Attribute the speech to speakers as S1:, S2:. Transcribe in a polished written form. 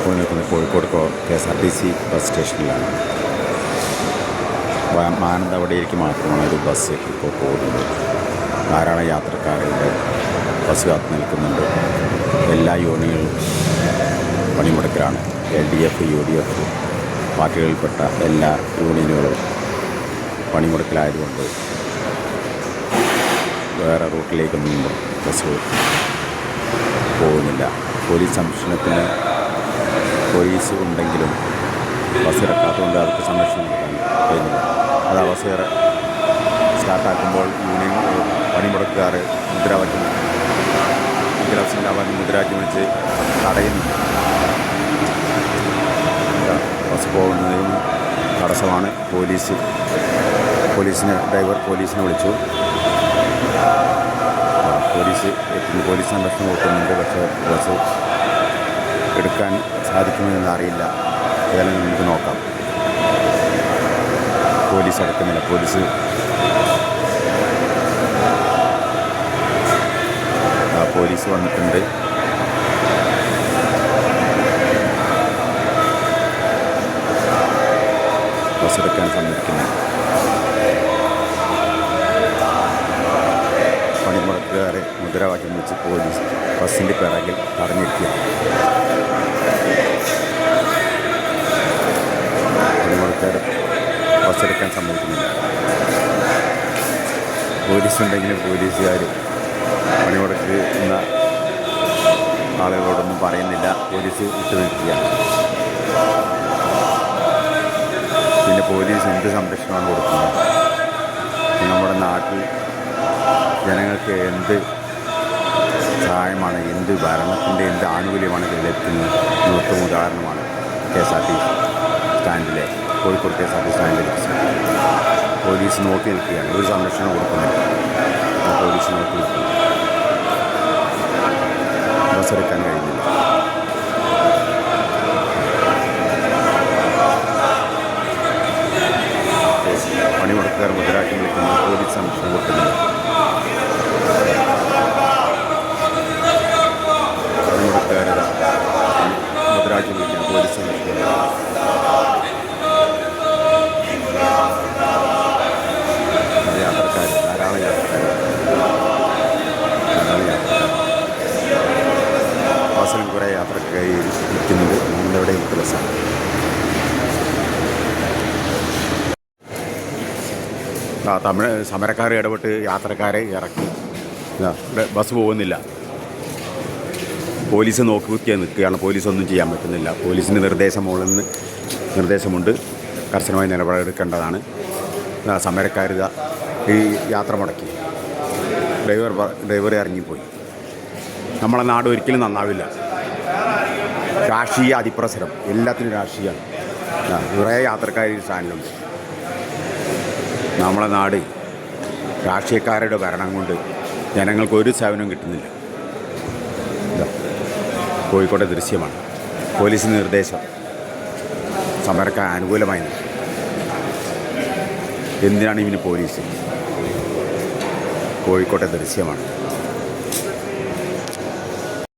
S1: ഞാനിപ്പോൾ നിൽക്കുന്നത് Kozhikode KSRTC bus സ്റ്റേഷനിലാണ്. മാനന്തവാടിയിലേക്ക് മാത്രമാണ് ഒരു ബസ് ഇപ്പോൾ പോകുന്നത്. ധാരാളം യാത്രക്കാരുടെ ബസ് കാത്ത് നിൽക്കുന്നുണ്ട്. എല്ലാ യൂണിയനുകളും പണിമുടക്കിലാണ്. LDF, UDF പാർട്ടികളിൽപ്പെട്ട എല്ലാ യൂണിയനുകളും പണിമുടക്കിലായതുകൊണ്ട് വേറെ റൂട്ടിലേക്കൊന്നും ബസ് പോകുന്നില്ല. പോലീസ് സംരക്ഷണത്തിന് പോലീസ് ഉണ്ടെങ്കിലും ബസ് ഇറക്കാത്തതുകൊണ്ട് അവർക്ക് സംരക്ഷണം കൊടുക്കാൻ കഴിയുന്നില്ല. അത് ബസ് സ്റ്റാർട്ടാക്കുമ്പോൾ യൂണിയൻ പണിമുടക്കുകാർ മുദ്രാവാക്യം വെച്ച് തടയുന്നു. ബസ് പോകുന്നതിന് തടസ്സമാണ്. ഡ്രൈവർ പോലീസിനെ വിളിച്ചു. പോലീസ് സംരക്ഷണം കൊടുക്കുന്നുണ്ട്. പക്ഷേ ബസ് എടുക്കാൻ സാധിക്കുമെന്ന് അറിയില്ല. ഏതായാലും നമുക്ക് നോക്കാം. പോലീസ് എടുക്കുന്നില്ല. പോലീസ് വന്നിട്ടുണ്ട്. ബസ് എടുക്കാൻ സമ്മതിക്കുന്നു. പണിമുടക്കുകാരെ മുദ്രാവാക്യം വെച്ച് പോലീസ് ബസ്സിൻ്റെ പിറകിൽ തടഞ്ഞിരിക്കുക. പണിമുടക്കുകാർ ബസ് എടുക്കാൻ സമ്മതിക്കുന്നില്ല. പോലീസുണ്ടെങ്കിലും പോലീസുകാർ പണിമുടക്കുന്ന ആളുകളോടൊന്നും പറയുന്നില്ല. പോലീസ് വിട്ടുനിൽക്കുകയാണ്. പിന്നെ പോലീസ് എന്ത് സംരക്ഷണമാണ് കൊടുക്കുന്നത്? നമ്മുടെ നാട്ടിൽ ജനങ്ങൾക്ക് എന്ത് സഹായമാണ്, എന്ത് ഭരണത്തിൻ്റെ എന്ത് ആനുകൂല്യമാണ് ലഭിക്കുന്നത് എന്നൊട്ടും ഉദാഹരണമാണ് KSRTC സ്റ്റാൻഡിലെ കോഴിക്കോട് KSRTC സ്റ്റാൻഡിലെ പോലീസ് നോക്കി നിൽക്കുകയാണ്. ഒരു സംരക്ഷണം കൊടുക്കുന്നില്ല. പോലീസ് നോക്കി നിൽക്കുന്നു. ബസ് എടുക്കാൻ കഴിയുന്നില്ല. പണിമുടക്കുകാർ മുദ്രാവാക്യം വിളിക്കുന്നു. പോലീസ് സംരക്ഷണം കൊടുക്കുന്നില്ല. പണിമുടക്കുകാർ മുദ്രാവാക്യം വിളിക്കുന്നു. പോലീസ് സംരക്ഷണം ധാരാളം യാത്രക്കാർ ബസ്സിലും കുറേ യാത്രക്കായി നിൽക്കുന്നുണ്ട്. നമ്മളിവിടെ ഇന്നത്തെ ബസ്സാണ്. തമിഴ് സമരക്കാർ ഇടപെട്ട് യാത്രക്കാരെ ഇറക്കി. ബസ് പോകുന്നില്ല. പോലീസ് നോക്കി നിൽക്കുകയാണ്. പോലീസൊന്നും ചെയ്യാൻ പറ്റുന്നില്ല. പോലീസിന് നിർദ്ദേശമുണ്ട്. കർശനമായ നിലപാടെടുക്കേണ്ടതാണ്. സമരക്കാർ ഈ യാത്ര മുടക്കി. ഡ്രൈവർ ഇറങ്ങിപ്പോയി. നമ്മളെ നാട് ഒരിക്കലും നന്നാവില്ല. രാഷ്ട്രീയ അതിപ്രസരം, എല്ലാത്തിനും രാഷ്ട്രീയമാണ്. കുറേ യാത്രക്കാർ ഈ സ്റ്റാൻഡിലുണ്ട്. നമ്മളെ നാട് രാഷ്ട്രീയക്കാരുടെ ഭരണം കൊണ്ട് ജനങ്ങൾക്ക് ഒരു സേവനവും കിട്ടുന്നില്ല. കോഴിക്കോട്ടെ ദൃശ്യമാണ്. പോലീസിന് നിർദ്ദേശം സമരക്കാർ അനുകൂലമായി നിൽക്കും. എന്തിനാണ് ഇവന് പോലീസ്? കോഴിക്കോട്ടെ ദൃശ്യമാണ്.